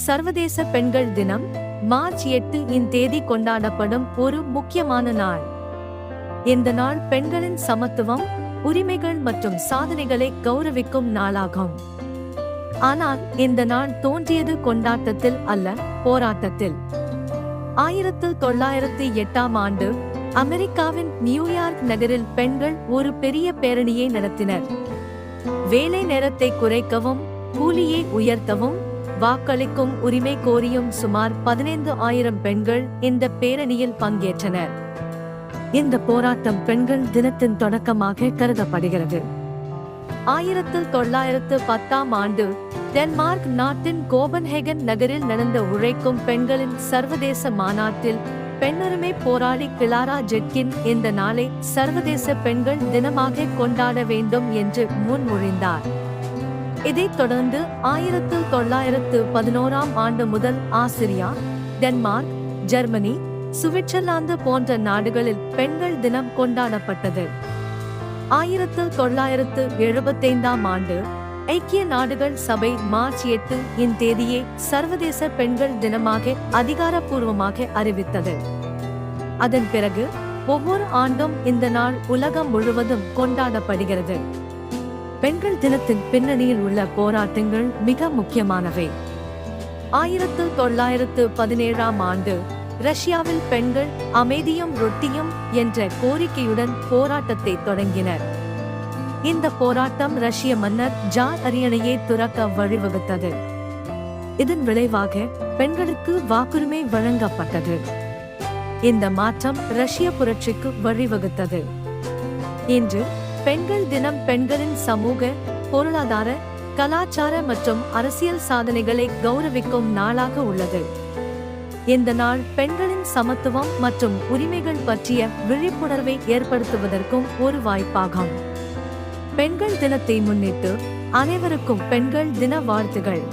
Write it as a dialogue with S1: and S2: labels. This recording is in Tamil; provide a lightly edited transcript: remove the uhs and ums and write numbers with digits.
S1: சர்வதேச பெண்கள் தினம் மார்ச் 8 இன் தேதி கொண்டாடப்படும் ஒரு முக்கியமான நாள். இந்த நாள் பெண்களின் சமத்துவம், உரிமைகள் மற்றும் சாதனைகளை கௌரவிக்கும் நாளாகும். ஆனால் இந்த நாள் தோன்றியது கொண்டாட்டத்தில் அல்ல, போராட்டத்தில். 1908ஆம் ஆண்டு அமெரிக்காவின் நியூயார்க் நகரில் பெண்கள் ஒரு பெரிய பேரணியை நடத்தினர். வேலை நேரத்தை குறைக்கவும், கூலியை உயர்த்தவும், வாக்களிக்கும் உரிமை கோரியும் சுமார் 15,000 பெண்கள் இந்த பேரணியில் பங்கேற்றனர். இந்த போராட்டம் பெண்கள் தினத்தின் தொடக்கமாக கருதப்படுகிறது. 1910ஆம் ஆண்டு டென்மார்க் நாட்டின் கோபன்ஹேகன் நகரில் நடந்த உழைக்கும் பெண்களின் சர்வதேச மாநாட்டில் பெண்ணுரிமை போராளி கிளாரா ஜெட்கின் இந்த நாளை சர்வதேச பெண்கள் தினமாக கொண்டாட வேண்டும் என்று முன்மொழிந்தார். இதைத் தொடர்ந்து 1911ஆம் ஆண்டு முதல் ஆஸ்திரியா, டென்மார்க், ஜெர்மனி, சுவிட்சர்லாந்து போன்ற நாடுகளில் பெண்கள் தினம் கொண்டாடப்பட்டது. 1975ஆம் ஆண்டு ஐக்கிய நாடுகள் சபை மார்ச் 8 இன் தேதியை சர்வதேச பெண்கள் தினமாக அதிகாரப்பூர்வமாக அறிவித்தது. அதன் பிறகு ஒவ்வொரு ஆண்டும் இந்த நாள் உலகம் முழுவதும் கொண்டாடப்படுகிறது. பெண்கள் தினத்தின் பின்னணியில் உள்ள போராட்டங்கள் மிக முக்கியமானவை. 1917ஆம் ஆண்டு ரஷ்யாவில் பெண்கள் அமைதியும் ரொட்டியும் என்ற கோரிக்கையுடன் போராட்டத்தை தொடங்கினர். இந்த போராட்டம் ரஷ்ய மன்னர் ஜார் அரியணையை துறக்க வழிவகுத்தது. இதன் விளைவாக பெண்களுக்கு வாக்குரிமை வழங்கப்பட்டது. இந்த மாற்றம் ரஷ்ய புரட்சிக்கு வழிவகுத்தது. இன்று பெண்கள் தினம் பெண்களின் சமூக, பொருளாதார, கலாச்சார மற்றும் அரசியல் சாதனைகளை கௌரவிக்கும் நாளாக உள்ளது. இந்த நாள் பெண்களின் சமத்துவம் மற்றும் உரிமைகள் பற்றிய விழிப்புணர்வை ஏற்படுத்துவதற்கும் ஒரு வாய்ப்பாகும். பெண்கள் தினத்தை முன்னிட்டு அனைவருக்கும் பெண்கள் தின வாழ்த்துகள்.